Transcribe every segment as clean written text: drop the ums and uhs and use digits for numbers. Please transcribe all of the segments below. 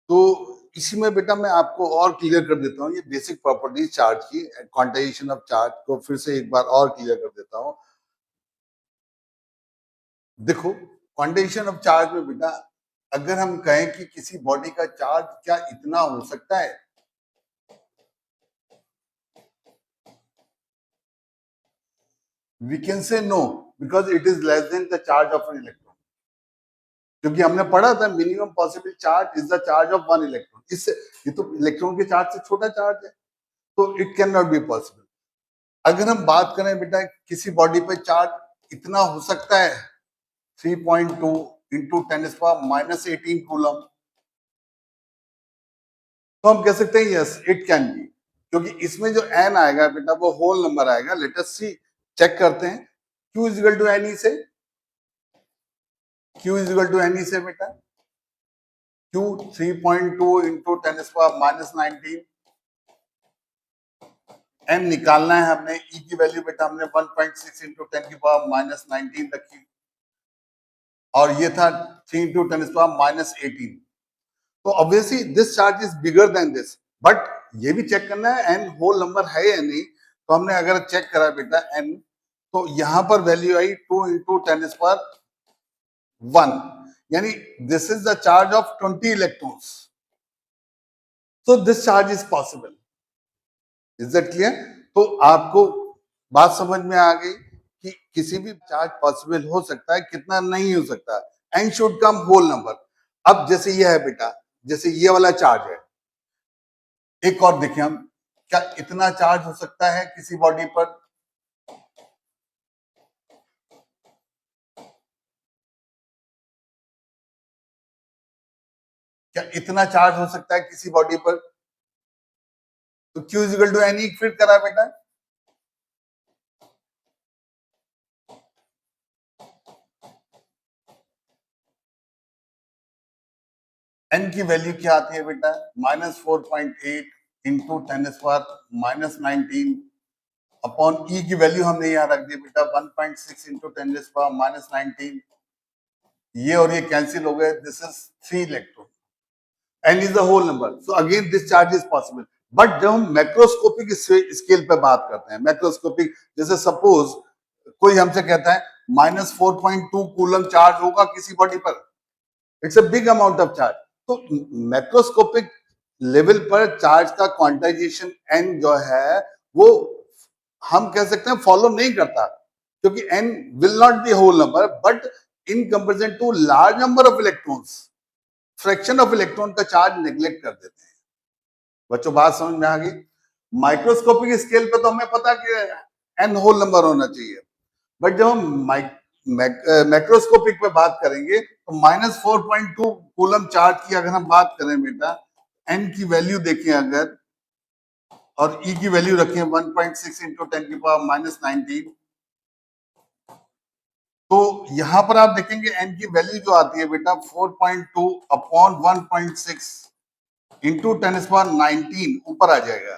तो इसी में बेटा मैं आपको और क्लियर कर देता हूँ ये बेसिक प्रॉपर्टीज चार्ज की, क्वांटाइजेशन ऑफ चार्ज को फिर से एक बार और क्लियर कर देता हूँ। देखो, क्वांटाइजेशन ऑफ चार्ज में बेटा अगर हम कहें कि किसी बॉडी का चार्ज क्या इतना हो सकता है, we can say no because it is less than the charge of an electron, क्योंकि हमने पढ़ा था minimum possible charge is the charge of one electron. इससे ये तो इलेक्ट्रॉन के चार्ज से छोटा चार्ज है, तो it can not be possible. अगर हम बात करें बेटा किसी बॉडी पे चार्ज इतना हो सकता है 3.2 इंटू 10⁻⁻18 कूलम, तो हम कह सकते हैं यस इट कैन बी, क्योंकि इसमें जो एन आएगा बेटा वो होल नंबर आएगा। लेट अस सी, चेक करते हैं। Q is equal to N e से, Q is equal to N e से बेटा Q 3.2 इंटू 10⁻⁻19, एन निकालना है हमने। ई की वैल्यू बेटा हमने 1.6 इंटू 10⁻⁻19 रखी, और ये था 3 इंटू 10⁻⁻18। तो obviously this charge is bigger than this, but ये भी चेक करना है एन होल नंबर है या नहीं। तो हमने अगर चेक करा बेटा एन, तो यहां पर वैल्यू आई 2 इंटू 10⁻1, यानी this is the charge of 20 electrons. so this charge is possible. Is that clear? तो आपको बात समझ में आ गई कि किसी भी चार्ज पॉसिबल हो सकता है, कितना नहीं हो सकता, and should come whole number. अब जैसे ये है बेटा, जैसे ये वाला चार्ज है, एक और देखें हम, क्या इतना चार्ज हो सकता है किसी बॉडी पर? क्या इतना चार्ज हो सकता है किसी बॉडी पर? तो Q is equal to N e fit करा बेटा, एन की वैल्यू क्या आती है बेटा? -4.8 इंटू 10⁻⁻19 अपॉन ई की वैल्यू हमने यहाँ रख दी बेटा 1.6 इंटू 10⁻⁻19। ये और ये कैंसिल हो गए, this is 3 electron, n is the whole number. So again this charge is possible. But जब हम मैक्रोस्कोपिक स्केल पे बात करते हैं, मैक्रोस्कोपिक, जैसे सपोज कोई हमसे कहता है -4.2 कूलम चार्ज होगा किसी बॉडी पर, it's a big amount of charge. तो मैक्रोस्कोपिक लेवल पर चार्ज का क्वांटाइजेशन एन जो है वो हम कह सकते हैं फॉलो नहीं करता, क्योंकि n will not be whole number, but in comparison to large number of electrons, fraction of electron का चार्ज नेग्लेक्ट कर देते हैं। बच्चों बात समझ में आ गई? माइक्रोस्कोपिक स्केल पे तो हमें पता कि एन होल नंबर होना चाहिए, बट जब हम मैक्रोस्कोपिक पे बात करेंगे तो -4.2 कूलम चार्ज की अगर हम बात करें बेटा, एन की वैल्यू देखें अगर, और ई की वैल्यू रखें 1.6 इंटू 10⁻⁻19, तो यहां पर आप देखेंगे एन की वैल्यू जो आती है बेटा 4.2 अपॉन 1.6 इंटू 10⁻19 ऊपर आ जाएगा।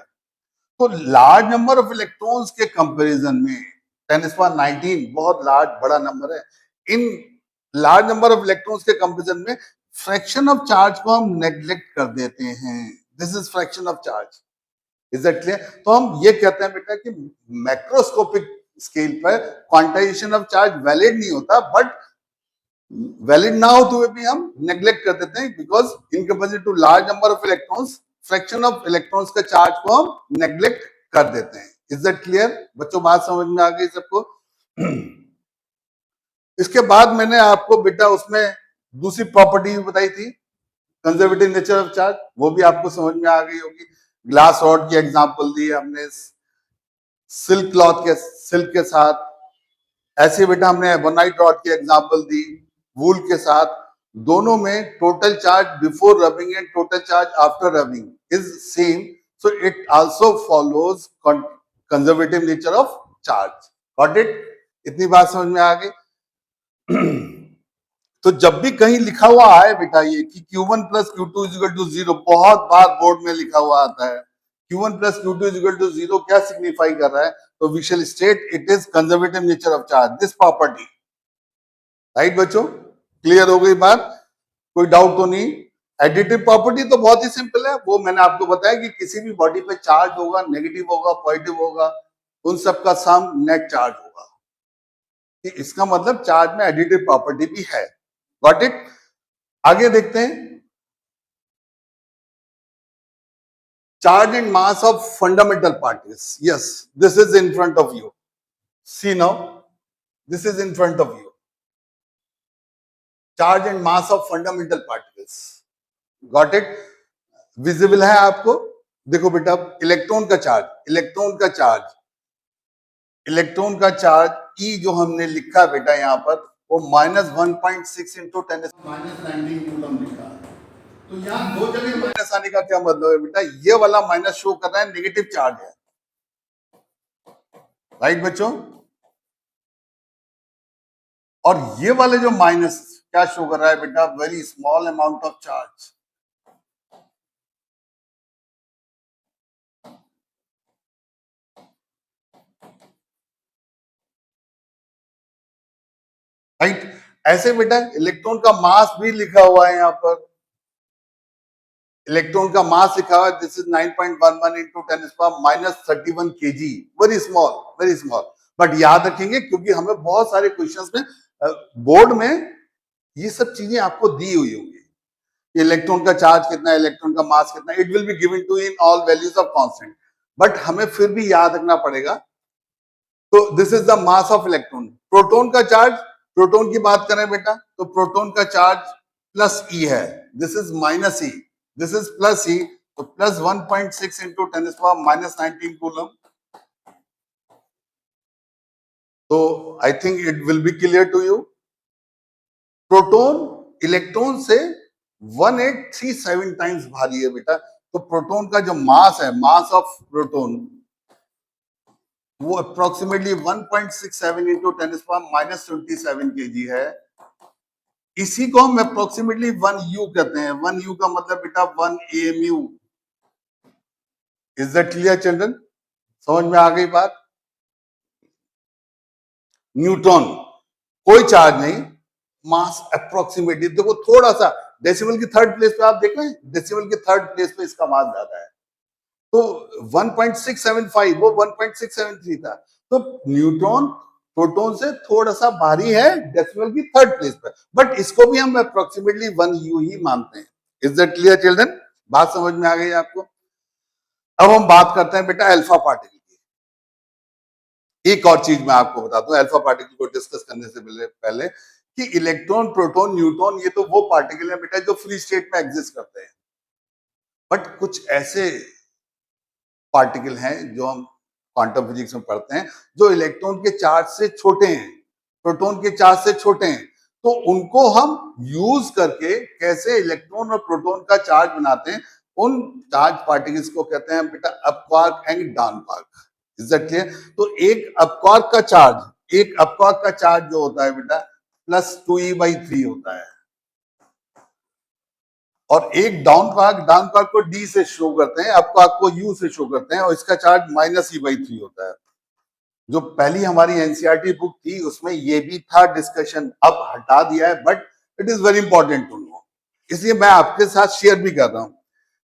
तो लार्ज नंबर ऑफ इलेक्ट्रॉन्स के कंपैरिजन में 10⁻19 बहुत लार्ज बड़ा नंबर है। In large number of electrons के कंपैरिजन में फ्रैक्शन ऑफ चार्ज को हम नेग्लेक्ट कर देते हैं। This is fraction of charge. Is that clear? तो हम ये कहते हैं बेटा कि मैक्रोस्कोपिक स्केल पर क्वांटाइजेशन ऑफ चार्ज वैलिड नहीं होता, बट वैलिड ना होते हुए भी हम नेग्लेक्ट कर देते हैं, because in comparison to large number of electrons, fraction of electrons का चार्ज को हम नेग्लेक्ट कर देते हैं। Is that clear? बच्चों बात समझ में आ गई सबको? इसके बाद मैंने आपको बेटा उसमें दूसरी प्रॉपर्टी भी बताई थी, कंजर्वेटिव नेचर ऑफ चार्ज, वो भी आपको समझ में आ गई होगी। ग्लास रॉड की एग्जांपल दी हमने, सिल्क के साथ, ऐसे बेटा हमने एबोनाइट रॉड की एग्जांपल दी वूल के साथ। दोनों में total charge before rubbing and total charge after rubbing is same, so it also follows conservative nature of charge. Got it? इतनी बात समझ में आ गई? तो जब भी कहीं लिखा हुआ है बेटा ये कि Q1 plus Q2 is equal to 0, बहुत बार बोर्ड में लिखा हुआ आता है Q1 plus Q2 is equal to 0, क्या सिग्निफाई कर रहा है? तो we shall state it is conservative nature of charge, this property. Right बच्चों, क्लियर हो गई बात? कोई डाउट तो नहीं? एडिटिव प्रॉपर्टी तो बहुत ही सिंपल है, वो मैंने आपको बताया कि किसी भी बॉडी पे चार्ज होगा, नेगेटिव होगा, पॉजिटिव होगा, उन सब का सम नेट चार्ज होगा। कि इसका मतलब चार्ज में एडिटिव प्रॉपर्टी भी है। Got it? आगे देखते हैं। Charge and mass of fundamental particles. Yes, this is in front of you. See now, this is in front of you. Charge and mass of fundamental particles. Got it? Visible है आपको? देखो बेटा, electron का charge, electron का charge e जो हमने लिखा है बेटा यहाँ पर, वो -1.6 इंटू 10 -19 कूलम लिखा है। तो यहाँ दो जगह माइनस आने का क्या मतलब है बेटा? ये वाला माइनस शो कर रहा है नेगेटिव चार्ज है, राइट बच्चों? और ये वाले जो माइनस क्या शो कर रहा है बेटा? Very small amount of charge. Right? ऐसे बेटा इलेक्ट्रॉन का मास भी लिखा हुआ है यहाँ पर। इलेक्ट्रॉन का मास लिखा हुआ है, this is 9.11 into 10⁻31 kg। Very small, very small. But याद रखेंगे क्योंकि हमें बहुत सारे क्वेश्चंस में बोर्ड में ये सब चीजें आपको दी हुई होंगी। इलेक्ट्रॉन का चार्ज कितना है, इलेक्ट्रॉन का मास कितना है, it will be given to in all values of constant. But हमें फिर भी याद रखना पड़ेगा। तो this is the mass of electron. Proton का चार्ज, प्रोटॉन की बात करें बेटा, तो प्रोटॉन का चार्ज प्लस ई है, this is minus e, this is plus e, तो प्लस 1.6 इंटू 10⁻19 कूलम। तो I think it will be clear to you. Proton electron से 1837 टाइम्स भारी है बेटा। तो प्रोटॉन का जो मास है, मास ऑफ प्रोटॉन, वो अप्रोक्सीमेटली 1.67 इंटू 10⁻27 kg है। इसी को हम अप्रोक्सीमेटली 1 U कहते हैं। 1 U का मतलब बेटा 1 AMU। Is that clear children? समझ में आ गई बात? न्यूट्रॉन कोई चार्ज नहीं, मास अप्रोक्सीमेटली, देखो थोड़ा सा डेसिमल की थर्ड प्लेस पे आप देख रहे हैं, डेसिमल की थर्ड प्लेस पे इसका मास ज्यादा है। तो 1.675, वो 1.673 था। तो न्यूट्रॉन प्रोटॉन से थोड़ा सा भारी है डेसिमल की थर्ड प्लेस पर, बट इसको भी हम अप्रोक्सीमेटली 1 U ही मानते हैं। Is that clear children? बात समझ में आ गई आपको? अब हम बात करते हैं बेटा अल्फा पार्टिकल की। एक और चीज मैं आपको बता दूं अल्फा पार्टिकल को डिस्कस करने से पहले कि इलेक्ट्रॉन, प्रोटॉन, न्यूट्रॉन, ये तो वो पार्टिकल है बेटा जो फ्री स्टेट में एग्जिस्ट करते हैं। बट कुछ ऐसे पार्टिकल हैं जो हम क्वांटम फिजिक्स में पढ़ते हैं, जो इलेक्ट्रॉन के चार्ज से छोटे हैं, प्रोटॉन के चार्ज से छोटे हैं। तो उनको हम यूज करके कैसे इलेक्ट्रॉन और प्रोटॉन का चार्ज बनाते हैं, उन चार्ज पार्टिकल्स को कहते हैं बेटा up quark and down quark. Is that clear? तो एक अपक्वार्क का चार्ज जो होता है बेटा +2e/3 होता है, और एक डाउनक्वार्क को डी से शो करते हैं, अपक्वार्क को यू से शो करते हैं, और इसका चार्ज -e/3 होता है। जो पहली हमारी एनसीईआरटी बुक थी उसमें ये भी था डिस्कशन, अब हटा दिया है, but it is very important to know, इसलिए मैं आपके साथ शेयर भी कर रहा हूं।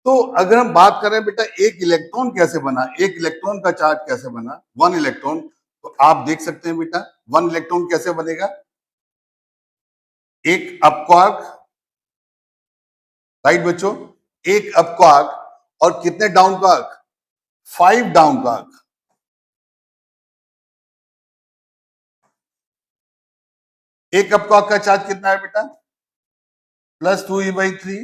तो अगर हम बात करें बेटा एक इलेक्ट्रॉन कैसे बना, एक इलेक्ट्रॉन का चार्ज कैसे बना, 1 इलेक्ट्रॉन, तो आप देख सकते हैं बेटा 1 इलेक्ट्रॉन कैसे बनेगा। एक अपक्वार्क, राइट बच्चों, एक अपक्वार्क और कितने डाउनक्वार्क? 5 डाउनक्वार्क। एक अपक्वार्क का चार्ज कितना है बेटा? +2e/3।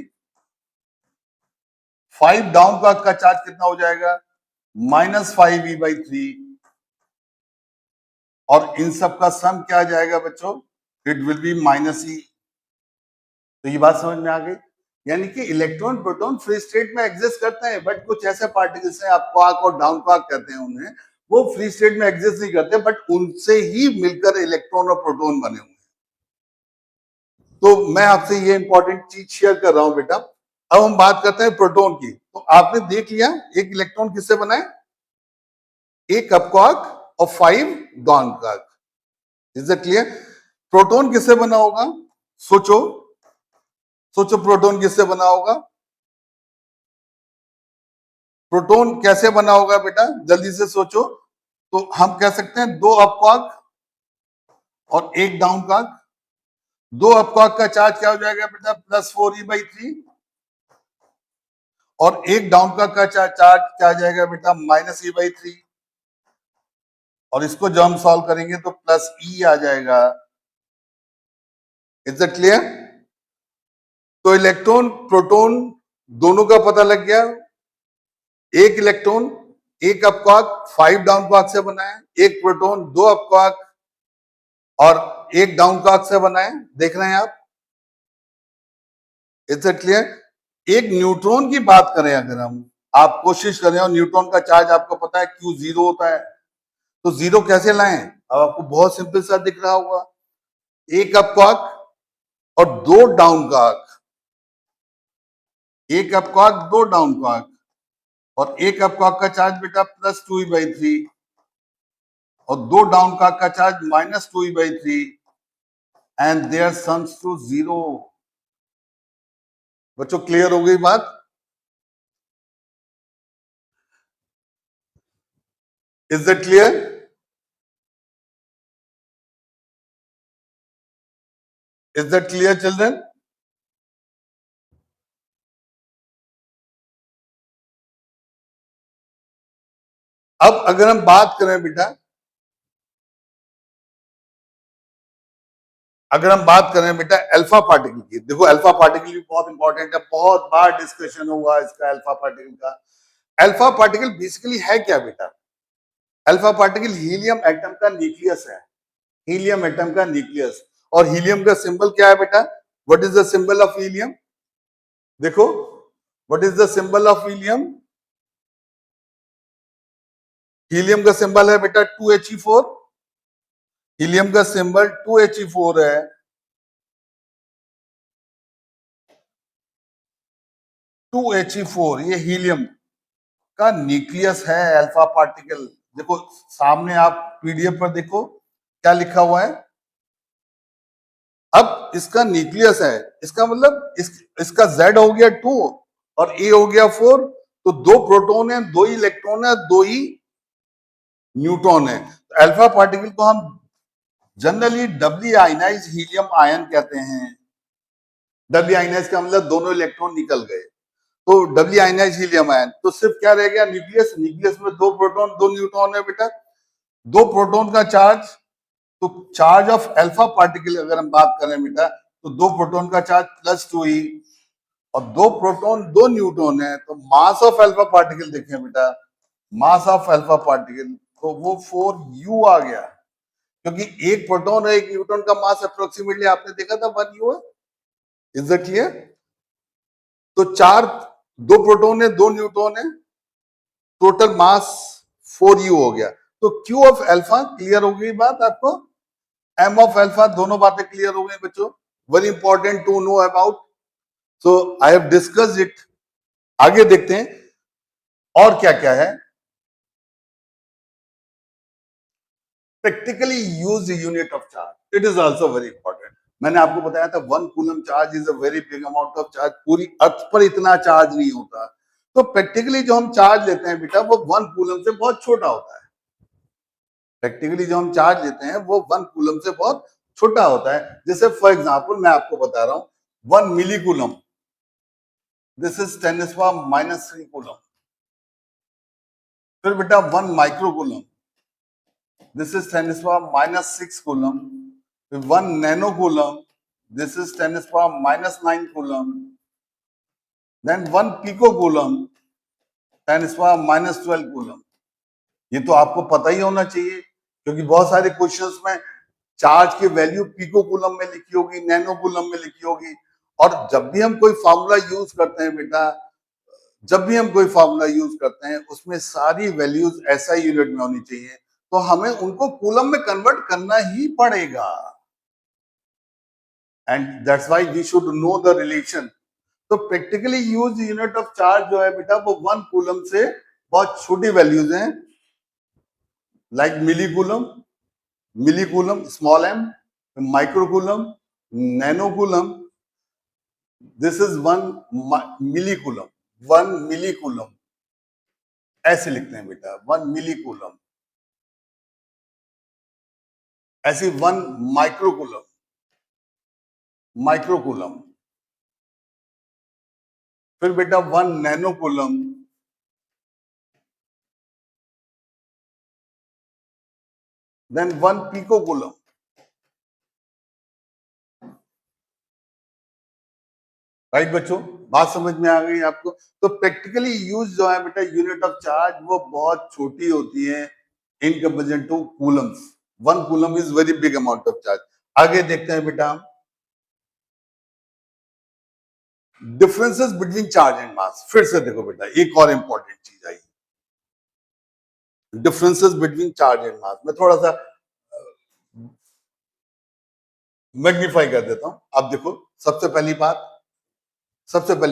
5 डाउनक्वार्क का चार्ज कितना हो जाएगा? -5e/3। और इन सब का सम क्या आ जाएगा बच्चों? It will B -e। तो ये बात समझ में आ गई? यानी कि इलेक्ट्रॉन, प्रोटॉन फ्री स्टेट में एग्जिस्ट करते हैं, बट कुछ ऐसे पार्टिकल्स हैं, आप क्वार्क और डाउन क्वार्क कहते हैं उन्हें, वो फ्री स्टेट में एग्जिस्ट नहीं करते, बट उनसे ही मिलकर इलेक्ट्रॉन और प्रोटॉन बने हुए हैं। तो मैं आपसे ये इंपॉर्टेंट चीज शेयर कर रहा हूं बेटा। अब हम बात करते हैं प्रोटॉन की। तो आपने देख लिया एक इलेक्ट्रॉन किससे बना है, एक अप क्वार्क और 5 down quark. Is it clear? Proton किससे बना होगा? सोचो, सोचो प्रोटॉन किससे बना होगा, प्रोटॉन कैसे बना होगा बेटा, जल्दी से सोचो। तो हम कह सकते हैं दो अप क्वार्क और एक डाउन क्वार्क। दो अप क्वार्क का चार्ज क्या हो जाएगा बेटा, +4e/3, और एक डाउन क्वार्क का चार्ज क्या आ जाएगा बेटा, -e/3। और इसको जब हम सॉल्व करेंगे तो +e आ जाएगा। Is it clear? तो इलेक्ट्रॉन प्रोटॉन दोनों का पता लग गया। एक इलेक्ट्रॉन एक अप क्वार्क 5 डाउन क्वार्क से बना है, एक प्रोटॉन 2 अप क्वार्क और एक डाउन क्वार्क से बना है। देख रहे हैं आप? Is it clear? एक न्यूट्रॉन की बात करें अगर हम, आप कोशिश करें, और न्यूट्रॉन का चार्ज आपको पता है Q0 होता है, तो जीरो कैसे लाएं? अब आपको बहुत सिंपल सा दिख रहा होगा, एक अप क्वार्क और दो डाउन क्वार्क, एक अप क्वार्क दो डाउन क्वार्क, और एक अप क्वार्क का चार्ज बेटा +2e/3 और दो डाउन क्वार्क का charge -2e/3, and there sums to 0। बच्चों क्लियर हो गई बात? Is that clear? Is that clear children? अब अगर हम बात करें बेटा, अगर हम बात करें बेटा अल्फा पार्टिकल की, देखो अल्फा पार्टिकल भी बहुत इंपॉर्टेंट है, बहुत बार डिस्कशन हुआ इसका अल्फा पार्टिकल का। अल्फा पार्टिकल बेसिकली है क्या बेटा? अल्फा पार्टिकल हीलियम एटम का न्यूक्लियस है, हीलियम एटम का न्यूक्लियस। और हीलियम का सिंबल क्या है बेटा? What is the symbol of helium? देखो, what is the symbol of helium? Helium का सिंबल है बेटा 2He4। हीलियम का सिंबल 2He4 है। 2He4 ये हीलियम का न्यूक्लियस है, अल्फा पार्टिकल। देखो सामने आप पीडीएफ पर देखो क्या लिखा हुआ है। अब इसका न्यूक्लियस है, इसका मतलब इसका Z हो गया 2 और A हो गया 4, तो दो प्रोटॉन है, दो ही इलेक्ट्रॉन है, दो ही न्यूट्रॉन है। तो अल्फा पार्टिकल को हम जनरली डबली आयनाइज हीलियम आयन कहते हैं। डबली आयनाइज का मतलब दोनों इलेक्ट्रॉन निकल गए, तो डबली आयनाइज हीलियम आयन। तो सिर्फ क्या रह गया, न्यूक्लियस। न्यूक्लियस में दो प्रोटॉन दो न्यूट्रॉन है बेटा। दो प्रोटॉन का चार्ज, तो चार्ज ऑफ अल्फा पार्टिकल अगर हम बात करें बेटा, तो दो प्रोटॉन का चार्ज +2e और दो प्रोटॉन दो न्यूट्रॉन है, तो मास ऑफ अल्फा पार्टिकल देखें बेटा, मास ऑफ अल्फा पार्टिकल तो वो 4u आ गया, क्योंकि एक प्रोटॉन और एक न्यूट्रॉन का मास अप्रोक्सीमेटली आपने देखा था 1u है। Is it clear? तो चार, दो प्रोटॉन है दो न्यूट्रॉन है, टोटल मास 4u हो गया। तो Q ऑफ अल्फा क्लियर हो गई बात आपको, M ऑफ अल्फा, दोनों बातें क्लियर हो गई बच्चों। Very important to know about, so I have discussed it. आगे देखते हैं और क्या क्या है। Practically used unit of charge, it is also very important. मैंने आपको बताया था 1 coulomb charge is a very big amount of charge, पूरी अर्थ पर इतना चार्ज नहीं होता। तो प्रैक्टिकली जो हम चार्ज लेते हैं बेटा, वो 1 कूलम से बहुत छोटा होता है। प्रैक्टिकली जो हम चार्ज लेते हैं वो 1 कूलम से बहुत छोटा होता है। जैसे फॉर एग्जांपल मैं आपको बता रहा हूं 1 milli coulomb, this is 10⁻³ coulomb. फिर बेटा 1 micro coulomb, this is 10⁻⁻6 coulomb. फिर 1 nano coulomb, this is 10⁻⁻9 coulomb. Then 1 pico coulomb, 10⁻⁻12 coulomb. ये तो आपको पता ही होना चाहिए, क्योंकि बहुत सारे क्वेश्चंस में चार्ज की वैल्यू पिको कूलम में लिखी होगी, नैनो कूलम में लिखी होगी। और जब भी हम कोई फार्मूला यूज करते हैं बेटा, जब भी हम कोई फार्मूला यूज करते हैं, उसमें सारी वैल्यूज ऐसा यूनिट में होनी चाहिए, तो हमें उनको कूलम में कन्वर्ट करना ही पड़ेगा। And that's why we should know the relation. तो practically use unit of charge जो है बेटा, वो 1 कूलम से बहुत छोटी वैल्यूज हैं, like milli coulomb, milli coulomb small m, micro coulomb, nano coulomb, this is 1 millicoulomb, 1 millicoulomb ऐसे लिखते हैं बेटा, 1 मिलीकूलम। ऐसे 1 माइक्रोकूलम, माइक्रोकूलम। फिर बेटा 1 नैनोकूलम, देन 1 पिकोकूलम। राइट बच्चों, बात समझ में आ गई आपको? तो प्रैक्टिकली यूज जो है बेटा यूनिट ऑफ चार्ज वो बहुत छोटी होती है in comparison to coulombs. 1 coulomb is very big amount of charge. आगे देखते हैं बेटा हम differences between charge and mass. फिर से देखो बेटा एक और इंपॉर्टेंट चीज आई, differences between charge and mass. मैं थोड़ा सा मैग्नीफाई कर देता हूं। अब देखो सबसे पहली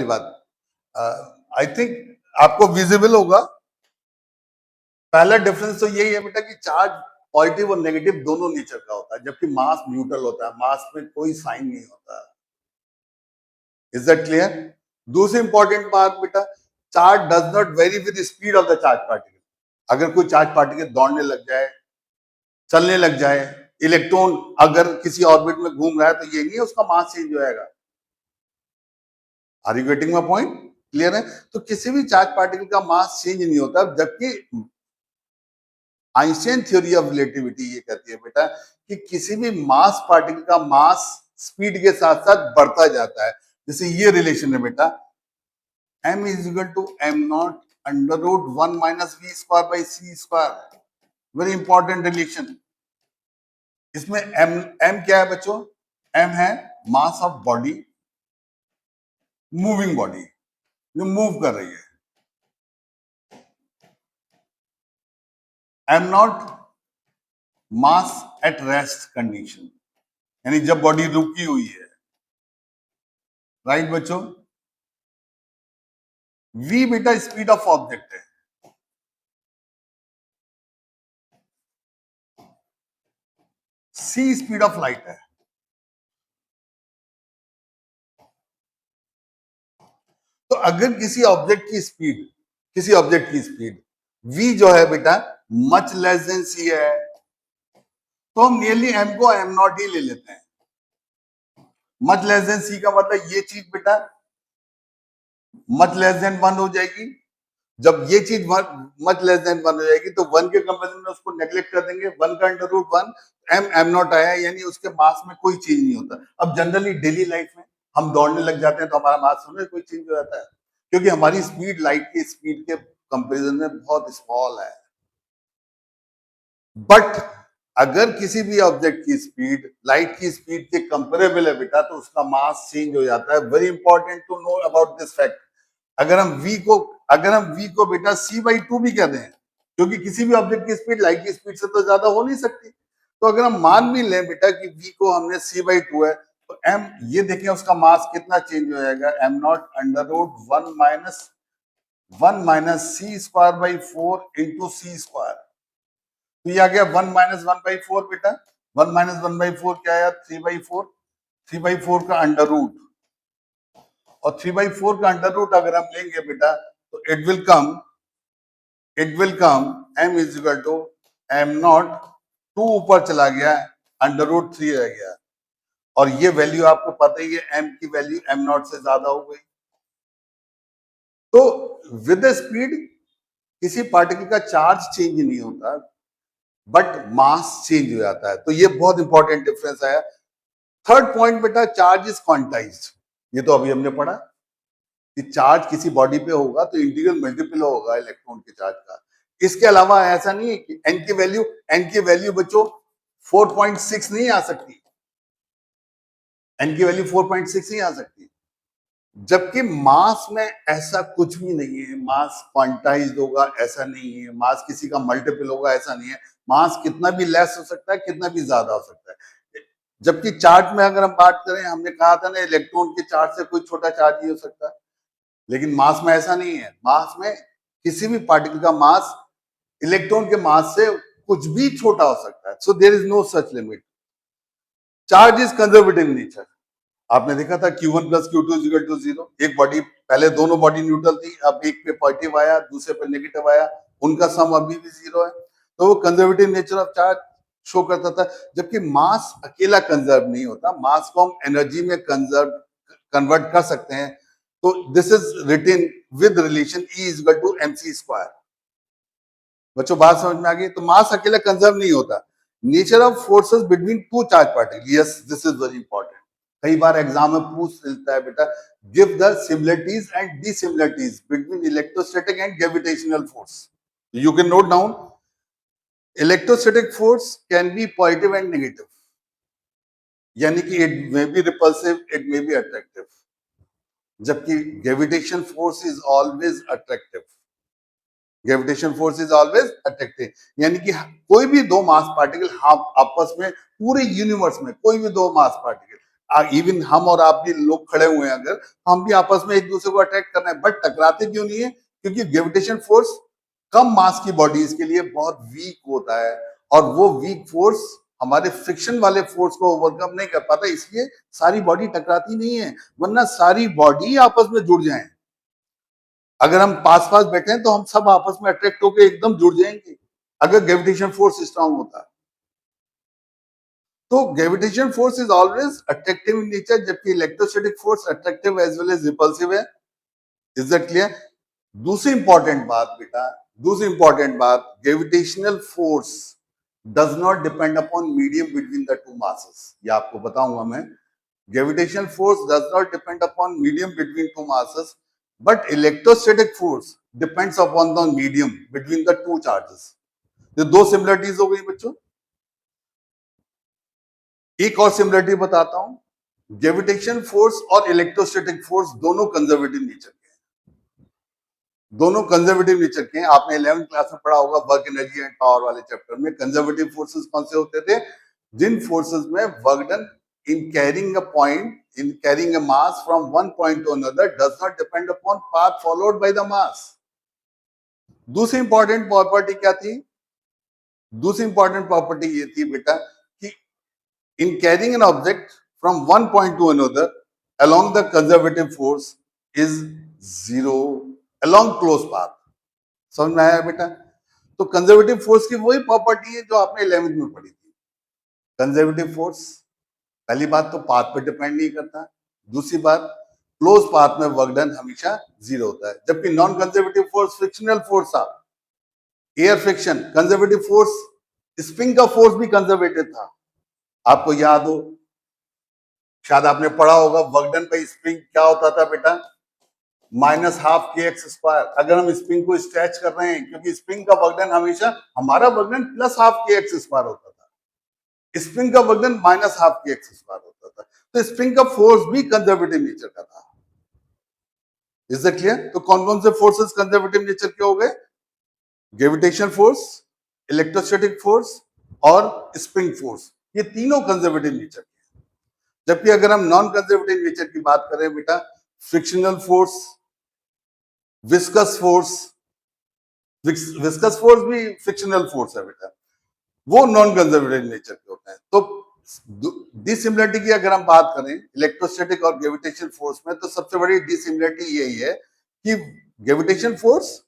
बात आई थिंक आपको विजिबल होगा। पहला डिफरेंस तो यही है बेटा कि चार्ज पॉजिटिव और नेगेटिव दोनों नेचर का होता है, जबकि मास न्यूट्रल होता है, मास में कोई साइन नहीं होता। Is that clear? दूसरी इंपॉर्टेंट बात बेटा, charge does not very with speed of the charge particle. अगर कोई चार्ज पार्टिकल दौड़ने लग जाए, चलने लग जाए, इलेक्ट्रॉन अगर किसी ऑर्बिट में घूम रहा है, तो ये नहीं है उसका मास चेंज हो जाएगा। Are you getting my point? Clear है? तो किसी भी चार्ज पार्टिकल का मास चेंज नहीं होता, जबकि आइंस्टाइन थ्योरी ऑफ रिलेटिविटी ये कहती है बेटा कि किसी भी मास पार्टिकल का मास स्पीड के साथ साथ बढ़ता जाता है। जैसे ये रिलेशन है बेटा, m is equal to m naught under root 1 minus v square by c square. Very important relation. इसमें m क्या है बच्चों? m है mass of body, moving body जो मूव कर रही है। m naught mass at rest condition, यानी जब बॉडी रुकी हुई है। राइट बच्चों? v बेटा स्पीड ऑफ ऑब्जेक्ट है, c स्पीड ऑफ लाइट है। तो अगर किसी ऑब्जेक्ट की स्पीड v जो है बेटा मच लेस देन c है, तो हम नियरली m को m नॉट ही ले लेते हैं। मच लेस देन c का मतलब ये चीज बेटा मच लेस देन 1 हो जाएगी। जब ये चीज मच लेस देन 1 हो जाएगी तो 1 के कंपेरिजन में उसको नेग्लेक्ट कर देंगे। 1 का अंडर रूट 1, m नॉट आया, यानी उसके मास में कोई चेंज नहीं होता। अब जनरली डेली लाइफ में हम दौड़ने लग जाते हैं तो हमारा मास में कोई चेंज हो जाता है, क्योंकि हमारी स्पीड लाइट की स्पीड के कंपेरिजन में बहुत स्मॉल है। बट अगर किसी भी ऑब्जेक्ट की स्पीड लाइट की स्पीड के कंपेरेबल है बेटा, तो उसका मास चेंज हो जाता है। Very important to know about this fact. अगर हम v को बेटा c/2 भी कह दें, क्योंकि किसी भी ऑब्जेक्ट की स्पीड लाइट की स्पीड से तो ज्यादा हो नहीं सकती, तो अगर हम मान भी लें बेटा कि v को हमने c/2 है, तो m ये देखें उसका मास कितना चेंज हो जाएगा, m naught under root 1 minus c square by 4 into c square. तो ये आ गया 1 - 1/4 बेटा। 1 - 1/4 क्या आया? 3/4। 3/4 का अंडर रूट, और 3/4 का अंडर रूट अगर हम लेंगे बेटा तो it will come m is equal to m naught, 2 ऊपर चला गया, अंडर रूट 3 रह गया, और ये वैल्यू आपको पता ही है, m की वैल्यू m नॉट से ज्यादा हो गई। तो विद स्पीड किसी पार्टिकल का चार्ज चेंज नहीं होता, बट मास चेंज हो जाता है। तो ये बहुत इंपॉर्टेंट डिफरेंस आया। थर्ड पॉइंट बेटा, चार्ज इज क्वांटाइज्ड। ये तो अभी हमने पढ़ा कि चार्ज किसी बॉडी पे होगा तो इंटीग्रल मल्टीपल होगा इलेक्ट्रॉन के चार्ज का। इसके अलावा ऐसा नहीं है कि n की वैल्यू बच्चों 4.6 नहीं आ सकती, n की वैल्यू 4.6 नहीं आ सकती, जबकि मास में ऐसा कुछ भी नहीं है। मास क्वांटाइज्ड होगा ऐसा नहीं है, मास किसी का मल्टीपल होगा ऐसा नहीं है। मास कितना भी लेस हो सकता है, कितना भी ज्यादा हो सकता है। जबकि चार्ज में अगर हम बात करें, हमने कहा था ना इलेक्ट्रॉन के चार्ज से कोई छोटा चार्ज नहीं हो सकता, लेकिन मास में ऐसा नहीं है। मास में किसी भी पार्टिकल का मास इलेक्ट्रॉन के मास से कुछ भी छोटा हो सकता है। So there is no such limit. Charge is conservative nature. आपने देखा था Q1 plus Q2 is equal to 0। एक बॉडी, पहले दोनों बॉडी न्यूट्रल थी, अब एक पे पॉजिटिव आया, दूसरे पे नेगेटिव आया, उनका सम अभी भी 0 है। तो वो conservative nature of charge show करता था। जबकि मास अकेला कंजर्व नहीं होता, मास को हम एनर्जी में कन्वर्ट कर सकते हैं। तो this is written with relation E is equal to mc square. बच्चों बात समझ में आ गई? तो मास अकेला कंजर्व नहीं होता। Nature of forces between two charge particle, yes this is very important. कई बार एग्जाम में पूछ लेता है बेटा, give the similarities and dissimilarities between electrostatic and gravitational force. You can note down, electrostatic force can be positive and negative, यानी कि it may be repulsive, it may be attractive, जबकि gravitation force is always attractive. Gravitation force is always attractive, यानी कि कोई भी दो मास particle हम आपस में, पूरे यूनिवर्स में कोई भी दो मास पार्टिकल, इवन हम और आप भी लोग खड़े हुए हैं, अगर हम भी आपस में एक दूसरे को अट्रैक्ट करना है, बट टकराते क्यों नहीं है? क्योंकि ग्रेविटेशन फोर्स कम मास की बॉडीज के लिए बहुत वीक होता है, और वो वीक फोर्स हमारे फ्रिक्शन वाले फोर्स को ओवरकम नहीं कर पाता, इसलिए सारी बॉडी टकराती नहीं है। वरना सारी बॉडी आपस में जुड़ जाए, अगर हम पास पास बैठे हैं तो हम सब आपस में अट्रैक्ट होकर एकदम जुड़ जाएंगे, अगर ग्रेविटेशन फोर्स स्ट्रांग होता है। तो gravitation force is always attractive in nature, जबकि electrostatic force attractive as well as repulsive है। Is that clear? दूसरी इंपॉर्टेंट बात बेटा, दूसरी इंपॉर्टेंट बात, gravitational force does not depend upon medium between the two masses. ये आपको बताऊंगा मैं। Gravitational force does not depend upon medium between two masses, but electrostatic force depends upon the medium between the two charges. ये दो similarities हो गई बच्चों। एक और सिमिलरिटी बताता हूं, ग्रेविटेशन फोर्स और इलेक्ट्रोस्टैटिक फोर्स दोनों कंजर्वेटिव नेचर के हैं, दोनों कंजर्वेटिव नेचर के हैं। आपने 11th क्लास में पढ़ा होगा वर्क एनर्जी एंड पावर वाले चैप्टर में, कंजर्वेटिव फोर्सेस कौन से होते थे? जिन फोर्सेस में work done in carrying a point, in carrying a mass from one point to another does not depend upon path followed by the mass. दूसरी important property क्या थी? दूसरी इंपॉर्टेंट प्रॉपर्टी ये थी बेटा कि in carrying an object from one point to another along the conservative force is zero along close path. समझ में आया बेटा? तो कंजर्वेटिव फोर्स की वही प्रॉपर्टी है जो आपने 11th में पढ़ी थी। कंजर्वेटिव फोर्स, पहली बात तो पाथ पे डिपेंड नहीं करता, दूसरी बात क्लोज पाथ में वर्क डन हमेशा 0 होता है। जबकि non conservative force frictional force था, air friction. Conservative force, spring का फोर्स भी कंजर्वेटिव था। आपको याद हो, शायद आपने पढ़ा होगा, वर्क डन पे स्प्रिंग क्या होता था बेटा? -12 kx²। अगर हम स्प्रिंग को स्ट्रेच कर रहे हैं, क्योंकि स्प्रिंग का वर्क डन हमेशा, हमारा वर्क डन +12 kx² होता था, स्प्रिंग का वर्क डन -12 kx² होता था। तो स्प्रिंग का फोर्स भी कंजर्वेटिव नेचर का था। Is that clear? तो कौन कौन से फोर्सेस कंजर्वेटिव नेचर के हो गए? ग्रेविटेशन फोर्स, इलेक्ट्रोस्टैटिक फोर्स और स्प्रिंग फोर्स, ये तीनों कंजर्वेटिव नेचर के। जबकि अगर हम नॉन कंजर्वेटिव नेचर की बात करें बेटा, frictional force, viscous force, viscous force भी फ्रिक्शनल फोर्स है बेटा, वो नॉन कंजर्वेटिव नेचर के होते हैं। तो डिसिमिलरिटी की अगर हम बात करें इलेक्ट्रोस्टैटिक और ग्रेविटेशन फोर्स में, तो सबसे बड़ी डिसिमिलरिटी यही है कि gravitation force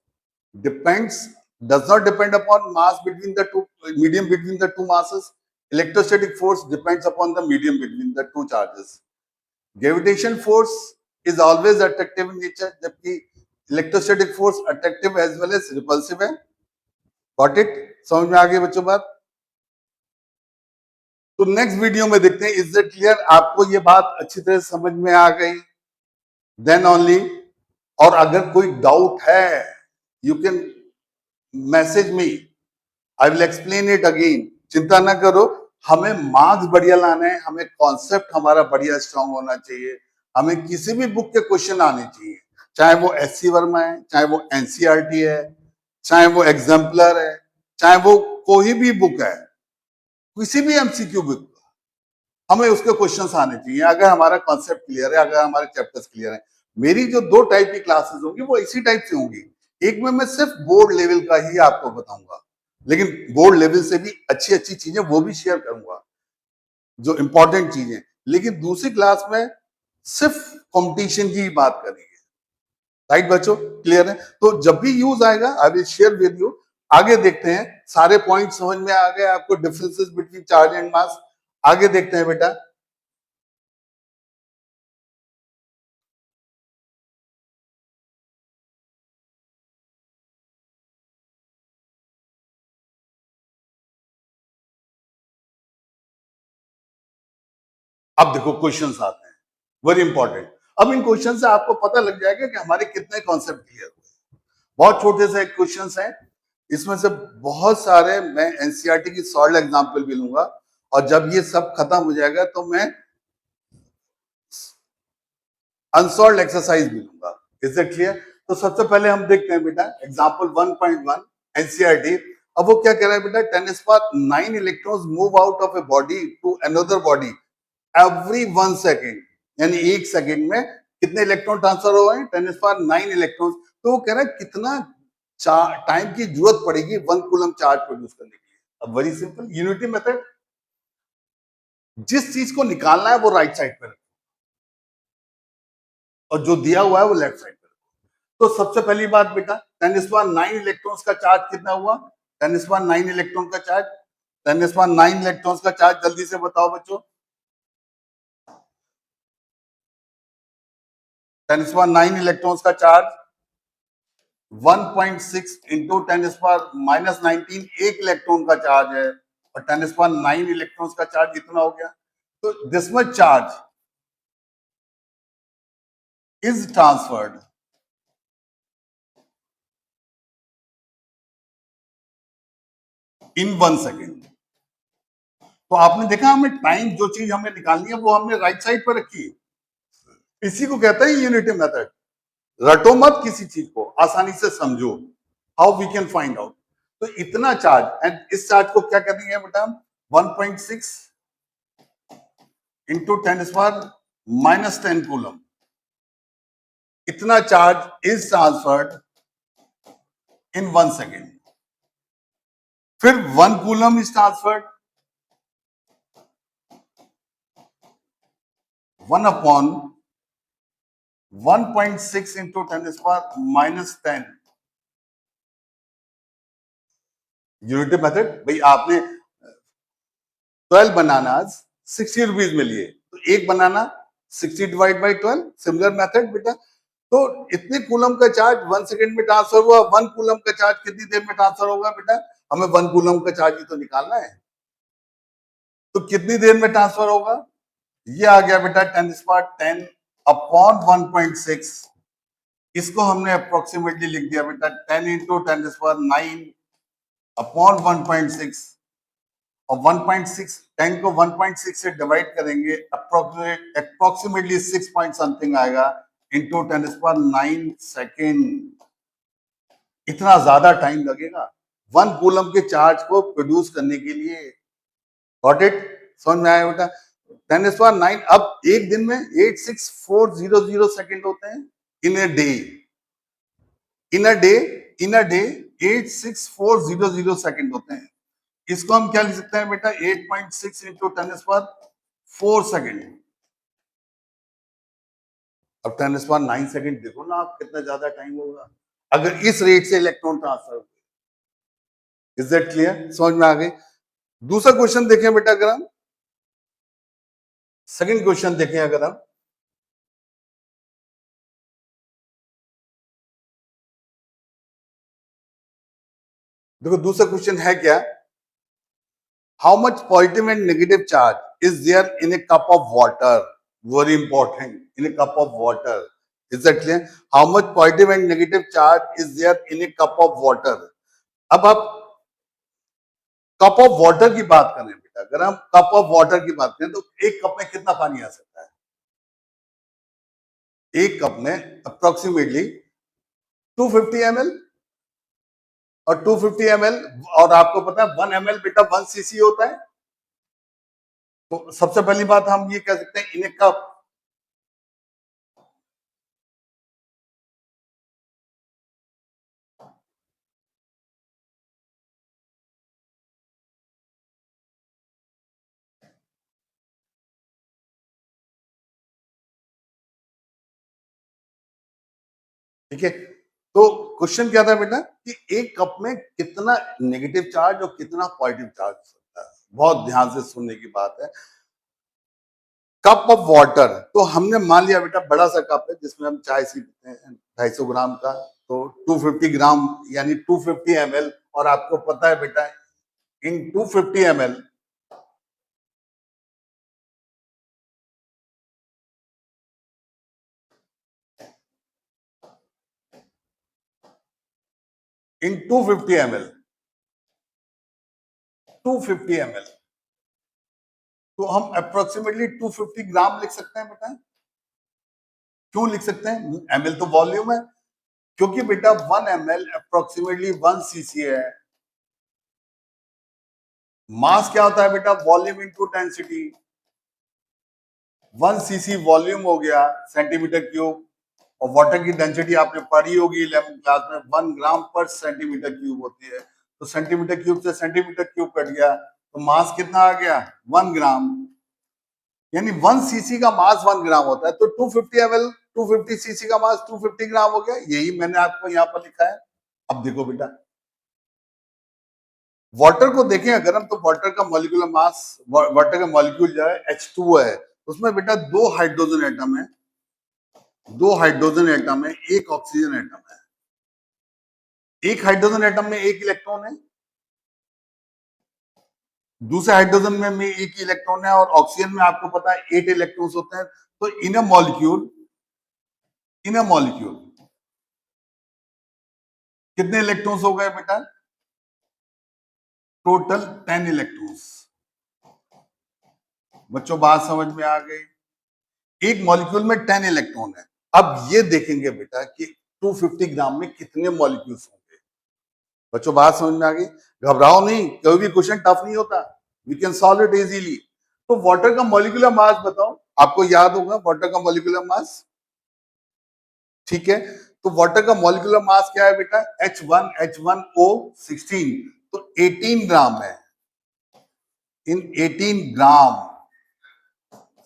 depends, does not depend upon mass between the two, medium between the two masses. Electrostatic force depends upon the medium between the two charges. Gravitation force is always attractive in nature, जबकि electrostatic force attractive as well as repulsive है। Got it? समझ में आ गई बच्चों बात? तो next video में देखते हैं, इज इट क्लियर? आपको ये बात अच्छी तरह समझ में आ गई? देन ओनली, और अगर कोई डाउट है, you can message me, I will explain it again. चिंता ना करो, हमें मार्क्स बढ़िया लाने हैं, हमें कॉन्सेप्ट हमारा बढ़िया स्ट्रांग होना चाहिए, हमें किसी भी बुक के क्वेश्चन आने चाहिए, चाहे वो SC वर्मा है, चाहे वो NCERT है, चाहे वो एग्जाम्पलर है, चाहे वो कोई भी बुक है, किसी भी MCQ बुक, हमें उसके क्वेश्चंस आने चाहिए अगर हमारा कॉन्सेप्ट क्लियर है, अगर हमारे चैप्टर्स क्लियर है। मेरी जो 2 टाइप की क्लासेस होंगी वो इसी टाइप से होंगी। एक में मैं सिर्फ बोर्ड लेवल का ही आपको बताऊंगा, लेकिन बोर्ड लेवल से भी अच्छी अच्छी चीजें वो भी शेयर करूंगा, जो इंपॉर्टेंट चीजें। लेकिन दूसरी क्लास में सिर्फ कंपटीशन की ही बात करेंगे। राइट बच्चों, क्लियर है? तो जब भी यूज आएगा I will share with you. आगे देखते हैं, सारे पॉइंट समझ में आ गए आपको, डिफरेंसेस बिटवीन चार्ज एंड मास। आगे देखते हैं बेटा। अब देखो क्वेश्चंस आते हैं, वेरी इंपॉर्टेंट। अब इन क्वेश्चन से आपको पता लग जाएगा कि हमारे कितने कॉन्सेप्ट क्लियर हुए। बहुत छोटे से क्वेश्चंस हैं, इसमें से बहुत सारे मैं एनसीईआरटी की सॉल्व एग्जांपल भी लूंगा, और जब ये सब खत्म हो जाएगा तो मैं अनसॉल्व एक्सरसाइज भी लूंगा। Is it clear? तो सबसे पहले हम देखते हैं बेटा एग्जांपल 1.1 एनसीईआरटी। अब वो क्या कह रहा है बेटा, 10⁹ electrons move out of a body to another body every 1 second, यानी 1 सेकेंड में कितने इलेक्ट्रॉन ट्रांसफर हो गए? 10⁹ इलेक्ट्रॉन। तो वो कह रहा है कितना टाइम की जरूरत पड़ेगी 1 कूलम चार्ज प्रोड्यूस करने के लिए। अब वेरी सिंपल यूनिटी मेथड, जिस चीज को निकालना है वो राइट साइड पे रखो और जो दिया हुआ है वो लेफ्ट साइड पे रखो। तो सबसे पहली बात बेटा, 10⁹ इलेक्ट्रॉन्स का चार्ज कितना हुआ? 10⁹ इलेक्ट्रॉन का चार्ज, 10⁹ इलेक्ट्रॉन्स का चार्ज जल्दी से बताओ बच्चों। 10⁹ इलेक्ट्रॉन्स का चार्ज 1.6 इंटू 10⁻⁻19 एक इलेक्ट्रॉन का चार्ज है, और 10⁹ इलेक्ट्रॉन्स का चार्ज इतना हो गया। तो this much charge is transferred in 1 second. तो आपने देखा हमें टाइम, जो चीज हमें निकालनी है वो हमने राइट साइड पर रखी है। इसी को कहते हैं यूनिटी मेथड। रटो मत किसी चीज को, आसानी से समझो how we can find out. तो इतना चार्ज, एंड इस चार्ज को क्या करेंगे बेटा, 1.6 इंटू 10⁻⁻10 कूलम, इतना charge is transferred in 1 second. फिर 1 coulomb is transferred 1 upon 1.6 into 10⁻⁻10 unity method. भाई आपने 12 बनानास 60 रुपीज में लिए, तो एक बनाना 60 डिवाइड बाई 12, सिमिलर मेथड बेटा। तो इतने कूलम का चार्ज 1 सेकेंड में ट्रांसफर हुआ, 1 कूलम का चार्ज कितनी देर में ट्रांसफर होगा बेटा? हमें 1 कूलम का चार्ज ही तो निकालना है। तो कितनी देर में ट्रांसफर होगा? ये आ गया बेटा 10⁻10 अपॉन 1.6। इसको हमने अप्रोक्सीमेटली लिख दिया बेटा 10 इंटू 10⁹ अपॉन 1.6। और 1.6, 10 को 1.6 से डिवाइड करेंगे, अप्रोक्सीमेटली 6 पॉइंट समथिंग आएगा इंटू 10⁹ इतना ज्यादा टाइम लगेगा 1 कूलम के चार्ज को प्रोड्यूस करने के लिए। Got it? समझ में आया बेटा? 10⁹ अब एक दिन में 86400 सेकेंड होते हैं in a day. In a day, in a day 86400 second होते हैं। इसको हम क्या लिख सकते हैं बेटा, 8.6 इंटू 10⁻4 सेकेंड। अब 10⁹9 सेकेंड देखो ना आप, कितना ज्यादा टाइम होगा अगर इस रेट से इलेक्ट्रॉन ट्रांसफर हो। Is that clear? समझ में आ गई? दूसरा क्वेश्चन देखें बेटा, अगर हम सेकंड क्वेश्चन देखें, अगर हम देखो दूसरा क्वेश्चन है क्या, how much positive and negative charge is there in a cup of water? Very important, in a cup of water. Is that clear? How much positive and negative charge is there in a cup of water? अब आप cup of water की बात करें बेटा, अगर हम cup of water की बात करें तो एक कप में कितना पानी आ सकता है? एक कप में अप्रोक्सीमेटली 250 ml, और 250 ml, और आपको पता है 1 ml बेटा 1 cc होता है। तो सबसे पहली बात हम ये कह सकते हैं इन ए कप, ठीक है। तो क्वेश्चन क्या था बेटा कि एक कप में कितना नेगेटिव चार्ज और कितना पॉजिटिव चार्ज हो सकता है। बहुत ध्यान से सुनने की बात है। कप ऑफ वाटर, तो हमने मान लिया बेटा बड़ा सा कप है जिसमें हम चाय सी पीते हैं 250 ग्राम का, तो 250 ग्राम यानी 250 ml। और आपको पता है बेटा इन 250 ml इन 250 ml 250 ml, तो हम अप्रोक्सीमेटली 250 ग्राम लिख सकते हैं बेटा। क्यों लिख सकते हैं? एमएल तो वॉल्यूम है, क्योंकि बेटा 1 ml अप्रोक्सीमेटली 1 cc है। मास क्या होता है बेटा? Volume into density. 1 cc volume हो गया सेंटीमीटर क्यूब, और वाटर की डेंसिटी आपने पढ़ी होगी 11th क्लास में 1 ग्राम पर सेंटीमीटर क्यूब होती है। तो सेंटीमीटर क्यूब से सेंटीमीटर क्यूब कट गया, तो मास कितना आ गया? 1 ग्राम। यानी 1 cc का मास 1 ग्राम होता है, तो 250 ml 250 cc का मास 250 ग्राम हो गया। यही मैंने आपको यहाँ पर लिखा है। अब देखो बेटा, वाटर को देखें अगर हम, तो वाटर का मॉलिक्यूलर मास, वाटर का मॉलिक्यूल जो है H2 है, उसमें बेटा 2 हाइड्रोजन एटम है, 2 हाइड्रोजन एटम है, 1 ऑक्सीजन एटम है। एक हाइड्रोजन एटम में 1 इलेक्ट्रॉन है, दूसरे हाइड्रोजन में 1 इलेक्ट्रॉन है, और ऑक्सीजन में आपको पता है 8 इलेक्ट्रॉन्स होते हैं। तो इन अ मॉलिक्यूल कितने इलेक्ट्रॉन्स हो गए बेटा? Total 10 electrons. बच्चों बात समझ में आ गई? एक मॉलिक्यूल में 10 इलेक्ट्रॉन है। अब ये देखेंगे बेटा कि 250 ग्राम में कितने मॉलिक्यूल्स होंगे। बच्चों बात समझ में आ गई? घबराओ नहीं, कोई भी क्वेश्चन टफ नहीं होता, we can solve it easily. तो वाटर का मॉलिक्यूलर मास बताओ, आपको याद होगा वाटर का मॉलिक्यूलर मास, ठीक है। तो वाटर का मॉलिक्यूलर मास क्या है बेटा? H1O16, तो 18 ग्राम है। इन 18 ग्राम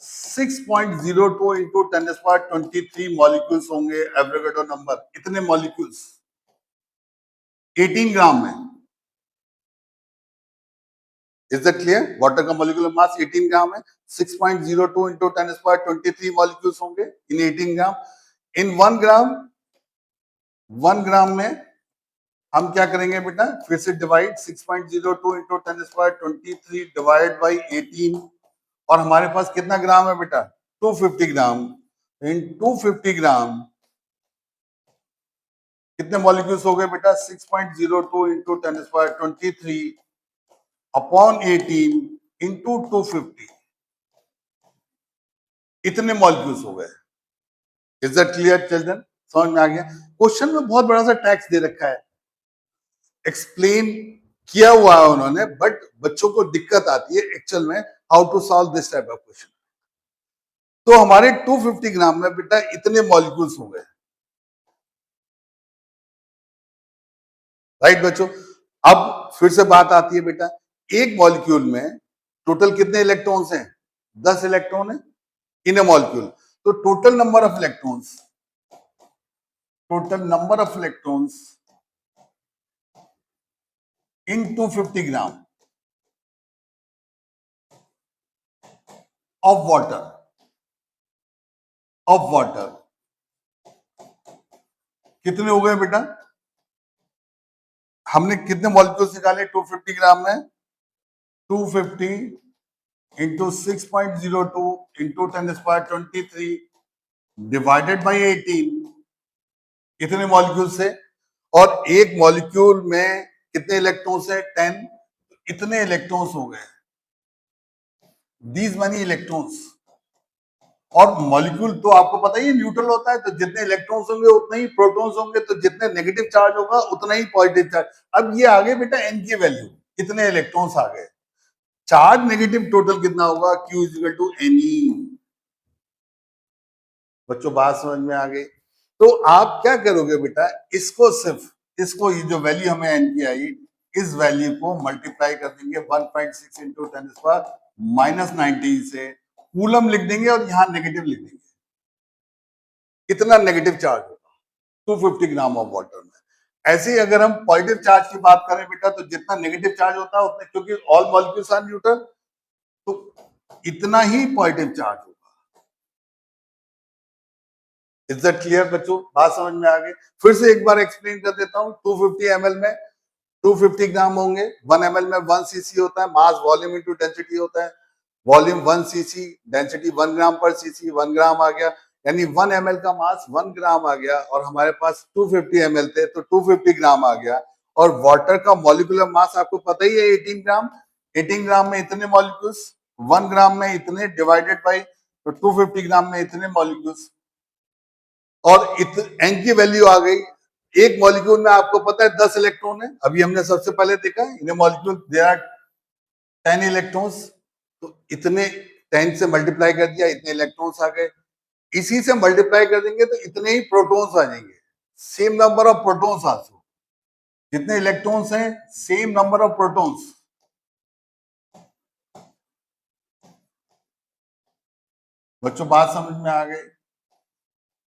6.02 इंटू 10⁻23 मॉलिक्यूल्स होंगे। एवोगाड्रो नंबर, इतने मॉलिक्यूल्स 18 ग्राम में। Is that clear? वाटर का मॉलिक्यूलर मास 18 ग्राम है, 6.02 इंटू 10⁻23 मॉलिक्यूल्स होंगे इन 18 ग्राम। इन 1 ग्राम में हम क्या करेंगे बेटा? फिर से डिवाइड, 6.02 इंटू 10⁻23 डिवाइड बाई 18, और हमारे पास कितना ग्राम है बेटा? 250 ग्राम। इन 250 ग्राम कितने मॉलिक्यूल्स हो गए बेटा? 6.02 इंटू 10⁻23 अपॉन 18 इंटू 250, इतने मॉलिक्यूल्स हो गए। Is that clear children? समझ में आ गया? क्वेश्चन में बहुत बड़ा सा टैक्स दे रखा है, एक्सप्लेन किया हुआ है उन्होंने, बट बच्चों को दिक्कत आती है एक्चुअल में how to solve this type of question. तो हमारे 250 ग्राम में बेटा इतने मॉलिक्यूल्स हो गए, राइट बच्चों? अब फिर से बात आती है बेटा, एक मॉलिक्यूल में टोटल कितने इलेक्ट्रॉन्स हैं? 10 इलेक्ट्रॉन है इन ए मॉलिक्यूल। तो total number of electrons in 250 gram of water कितने हो गए बेटा? हमने कितने मॉलिक्यूल्स निकाले 250 ग्राम में? 250 इंटू 6.02 इंटू 10⁻23 डिवाइडेड बाई 18, कितने मॉलिक्यूल से? और एक मॉलिक्यूल में कितने इलेक्ट्रॉन्स है? 10। इतने इलेक्ट्रॉन्स हो गए, दीज मनी इलेक्ट्रॉन्स। और मॉलिक्यूल तो आपको पता ही न्यूट्रल होता है, तो जितने इलेक्ट्रॉन्स होंगे उतने ही प्रोटॉन्स होंगे, तो जितने नेगेटिव चार्ज होगा उतना ही पॉजिटिव चार्ज। अब ये आगे बेटा एन की वैल्यू, कितने इलेक्ट्रॉन्स आ गए, चार्ज नेगेटिव टोटल कितना होगा? Q is equal to NE। बच्चों बात समझ में आ गई? तो आप क्या करोगे बेटा, इसको सिर्फ, इसको ये जो वैल्यू हमें एन की आई, इस वैल्यू को मल्टीप्लाई कर देंगे 1.6 इंटू 10⁻19 से, कूलम लिख देंगे और यहां नेगेटिव लिख देंगे, इतना नेगेटिव चार्ज होगा। 250 ग्राम ऑफ वाटर में। ऐसे ही अगर हम पॉजिटिव चार्ज की बात करें बेटा, तो जितना नेगेटिव चार्ज होता है उतने, क्योंकि ऑल मॉलिक्यूल्स आर न्यूट्रल, तो इतना ही पॉजिटिव चार्ज होगा। इज दैट क्लियर बच्चों? बात समझ में आ गई? फिर से एक बार एक्सप्लेन कर देता हूं। 250 ml में 250 ग्राम होंगे, 1 ml में 1 cc होता है, मास वॉल्यूम इनटू डेंसिटी होता है, वॉल्यूम 1 cc, डेंसिटी 1 ग्राम पर cc, 1 ग्राम आ गया, यानी 1 ml का मास 1 ग्राम आ गया, और हमारे पास 250 ml थे तो 250 ग्राम आ गया। और वाटर का मॉलिक्यूलर मास आपको पता ही है 18 ग्राम। 18 ग्राम में इतने मॉलिक्यूल्स, 1 ग्राम में इतने डिवाइडेड बाई, तो 250 ग्राम में इतने मॉलिक्यूल्स, और एन की वैल्यू आ गई। एक मॉलिक्यूल में आपको पता है 10 इलेक्ट्रॉन है, अभी हमने सबसे पहले देखा इन मॉलिक्यूल देयर आर 10 इलेक्ट्रॉन्स, तो इतने 10 से मल्टीप्लाई कर दिया, इतने इलेक्ट्रॉन्स आ गए। इसी से मल्टीप्लाई कर देंगे तो इतने ही प्रोटॉन्स आ जाएंगे, same number of protons also. जितने इलेक्ट्रॉन्स हैं सेम नंबर ऑफ प्रोटॉन्स। बच्चों बात समझ में आ गई?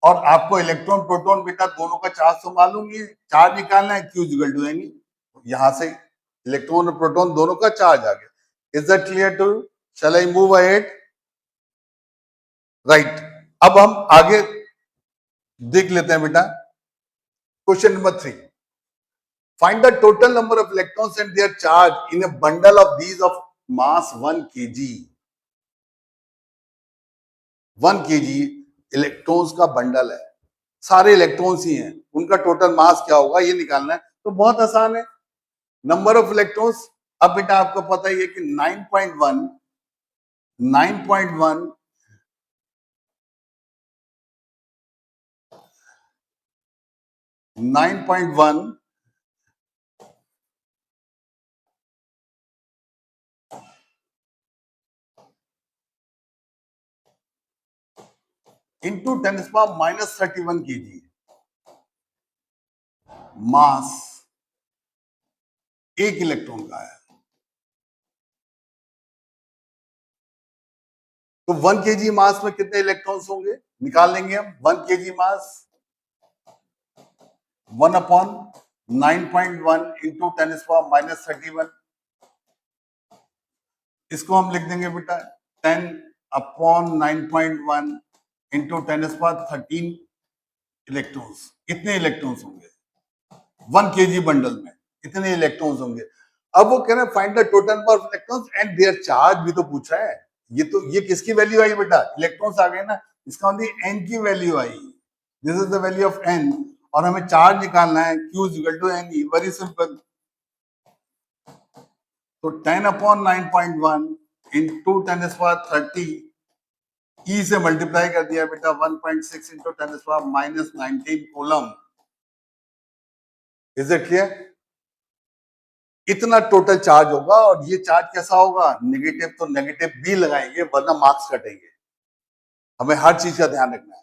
और आपको इलेक्ट्रॉन प्रोटॉन बेटा दोनों का चार्ज तो मालूम ही है, चार्ज निकालना है, क्यू इक्वल टू एन। यहां से इलेक्ट्रॉन और प्रोटॉन दोनों का चार्ज आ गया। Is that clear too? Shall I move ahead? Right, अब हम आगे देख लेते हैं बेटा। Question number 3, find the total number of electrons and their charge in a bundle of these of mass 1 kg। 1 kg electrons का बंडल है, सारे इलेक्ट्रॉन्स ही हैं, उनका टोटल मास क्या होगा ये निकालना है। तो बहुत आसान है, नंबर ऑफ इलेक्ट्रॉन्स, अब बेटा आपको पता ही है कि 9.1 9.1 9.1 इंटू 10⁻31 kg मास एक इलेक्ट्रॉन का है। तो 1 kg मास में कितने इलेक्ट्रॉन्स होंगे निकाल लेंगे हम। 1 kg मास 1/9.1 इंटू 10⁻31, इसको हम लिख देंगे बेटा 10/9.1 इंटू 10⁻13 इलेक्ट्रॉन्स। इतने इलेक्ट्रॉन्स होंगे 1 kg बंडल में, इतने इलेक्ट्रॉन्स होंगे। अब वो कह रहे हैं find the total number of electrons and their charge भी तो पूछा है। ये किसकी वैल्यू आई बेटा? इलेक्ट्रॉन्स आ गए ना, इसका मतलब एन की वैल्यू आई। This is the value of N, और हमें चार्ज निकालना है, Q is equal to N E. Very simple. तो 10/9.1 इंटू 10⁻30 ई से मल्टीप्लाई कर दिया बेटा 1.6 into 10⁻−19 coulomb. Is it clear? इतना टोटल चार्ज होगा, और ये चार्ज कैसा होगा? नेगेटिव, तो नेगेटिव भी लगाएंगे वरना मार्क्स कटेंगे। हमें हर चीज का ध्यान रखना है।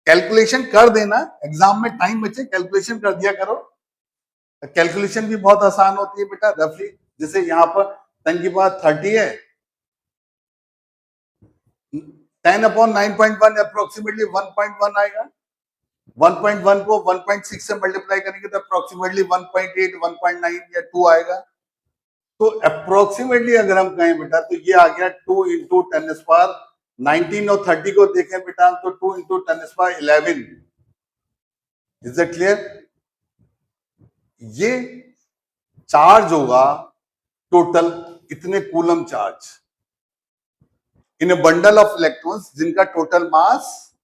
कैलकुलेशन कर देना, एग्जाम में टाइम बचे कैलकुलेशन कर दिया करो। कैलकुलेशन भी बहुत आसान होती है बेटा, रफली। जैसे यहाँ पर 10⁻30 है, 10/9.1 अप्रोक्सीमेटली 1.1 आएगा। 1.1 को 1.6 से मल्टीप्लाई करेंगे तो अप्रोक्सीमेटली 1.8, 1.9 या 2 आएगा। तो अप्रोक्सीमेटली अगर हम कहें बेटा तो ये आ गया 2 इंटू 10⁻19, और 30 को देखें बेटा तो 2 इंटू 10⁻11। Is it clear? ये चार्ज होगा टोटल, इतने coulomb charge in A bundle of electrons जिनका टोटल मास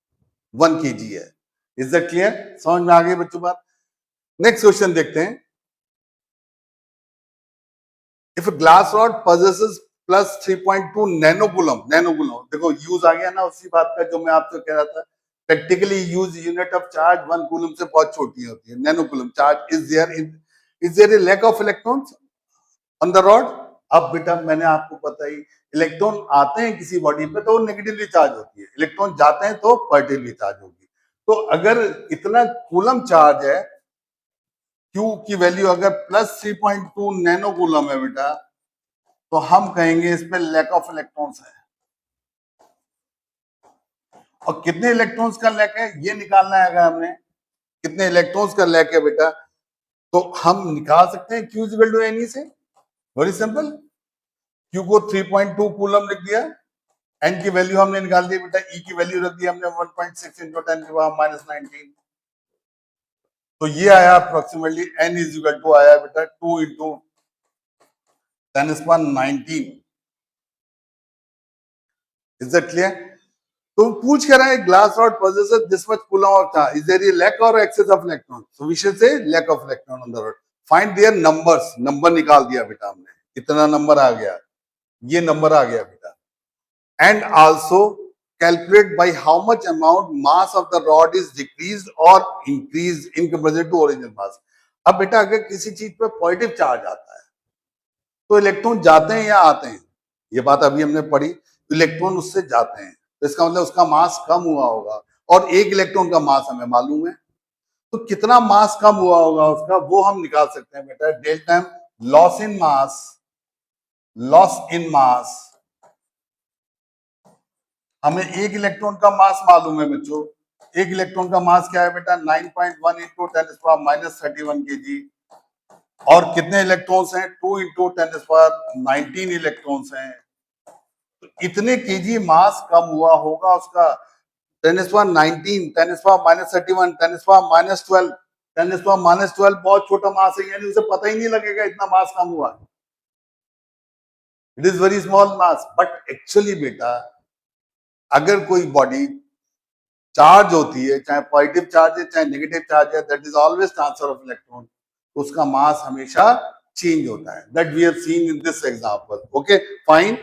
1 kg है। Is that clear? समझ में आ गई बच्चों बात? नेक्स्ट क्वेश्चन देखते हैं। If glass rod possesses plus 3.2 नैनोकूलम, नैनोकूलम देखो यूज आ गया ना उसी बात का जो मैं आपसे कह रहा था। Practically use unit of charge 1 coulomb से बहुत छोटी होती है। Nanocoulomb charge is there a lack of electrons on the rod. अब बेटा मैंने आपको पता ही, इलेक्ट्रॉन आते हैं किसी बॉडी पे तो वो नेगेटिवली चार्ज होती है, इलेक्ट्रॉन जाते हैं तो पॉजिटिवली चार्ज होगी। तो अगर इतना कूलम चार्ज है, Q की वैल्यू अगर प्लस 3.2 नैनो कूलम है बेटा, तो हम कहेंगे इस पे लैक ऑफ इलेक्ट्रॉन्स है। और कितने इलेक्ट्रॉन्स का लैक है ये निकालना है अगर हमने, कितने इलेक्ट्रॉन्स का लैक है बेटा, तो हम निकाल सकते हैं Q इक्वल टू Ne से, वेरी सिंपल। Q को 3.2 कूलम लिख दिया, N की वैल्यू हमने निकाल दी बेटा, E की वैल्यू रख दी हमने 1.6 इंटू 10⁻⁻19। तो ये आया approximately N is equal to आया बेटा 2 इंटू 10⁻19। Is that clear? तो पूछ कर रहा है glass rod possesses this much coulomb of charge, is there a lack or excess of electron? So we should say lack of electron on the rod. Find their numbers, number निकाल दिया बेटा हमने, कितना नंबर आ गया, ये number आ गया बेटा। And also calculate by how much amount mass of the rod is decreased or increased in comparison to original mass. अब बेटा अगर किसी चीज पे पॉजिटिव चार्ज आता है तो इलेक्ट्रॉन जाते हैं या आते हैं, ये बात अभी हमने पढ़ी, इलेक्ट्रॉन उससे जाते हैं, तो इसका मतलब उसका मास कम हुआ होगा, और एक इलेक्ट्रॉन का मास हमें मालूम है, तो कितना मास कम हुआ होगा उसका वो हम निकाल सकते हैं बेटा, delta loss in mass, loss in mass, हमें एक इलेक्ट्रॉन का मास मालूम है बच्चों, एक इलेक्ट्रॉन का मास क्या है बेटा 9.1 इंटू 10⁻⁻31 kg, और कितने इलेक्ट्रॉन्स हैं 2 इंटू 10⁻19 इलेक्ट्रॉन्स हैं, तो इतने केजी मास कम हुआ होगा उसका, 10⁻19, 10⁻31, 10⁻12, 10⁻12 बहुत छोटा मास है, यानी उसे पता ही नहीं लगेगा इतना मास कम हुआ, it is very small mass. But actually बेटा अगर कोई बॉडी चार्ज होती है, चाहे पॉजिटिव चार्ज है चाहे नेगेटिव चार्ज है, that is always transfer of electron, उसका मास हमेशा चेंज होता है, that we have seen in this example. Okay fine,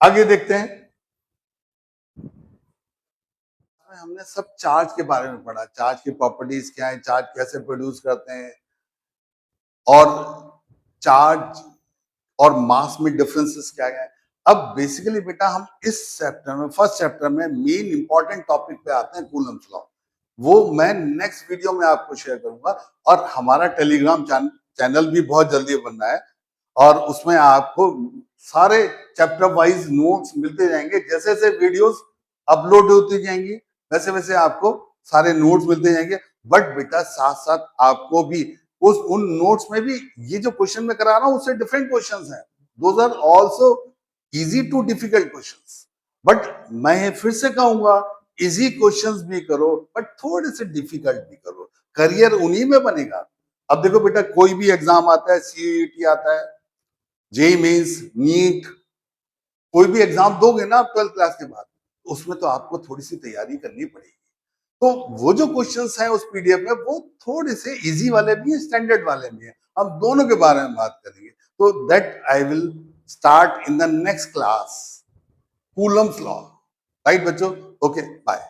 आगे देखते हैं। हमने सब चार्ज के बारे में पढ़ा, चार्ज की प्रॉपर्टीज क्या है, चार्ज कैसे प्रोड्यूस करते हैं, और चार्ज और मास में डिफरेंसेस क्या है। अब बेसिकली बेटा हम इस चैप्टर में, फर्स्ट चैप्टर में मेन इंपॉर्टेंट टॉपिक पे आते हैं, कूलम्स लॉ, वो मैं नेक्स्ट वीडियो में आपको शेयर करूंगा, और हमारा टेलीग्राम चैनल भी बहुत जल्दी बनना है, और उसमें आपको सारे चैप्टर वाइज नोट्स मिलते जाएंगे, जैसे जैसे वीडियोस अपलोड होती जाएंगी वैसे वैसे आपको सारे नोट्स मिलते जाएंगे। बट बेटा साथ साथ आपको भी उन नोट्स में भी ये जो क्वेश्चन मैं करा रहा हूं उससे डिफरेंट क्वेश्चंस हैं, those are also easy to difficult questions, but मैं फिर से कहूंगा इजी क्वेश्चंस भी करो बट थोड़े से डिफिकल्ट भी करो, करियर उन्हीं में बनेगा। अब देखो बेटा कोई भी एग्जाम आता है, सीईटी आता है, जेई मेंस, नीट, कोई भी एग्जाम दोगे ना आप 12th क्लास के बाद, उसमें तो आपको थोड़ी सी तैयारी करनी पड़ेगी, तो वो जो क्वेश्चंस हैं उस पीडीएफ में वो थोड़े से इजी वाले भी हैं, स्टैंडर्ड वाले भी हैं, हम दोनों के बारे में बात करेंगे, तो that I will start in the next class, coulomb's law, right बच्चों? Okay bye.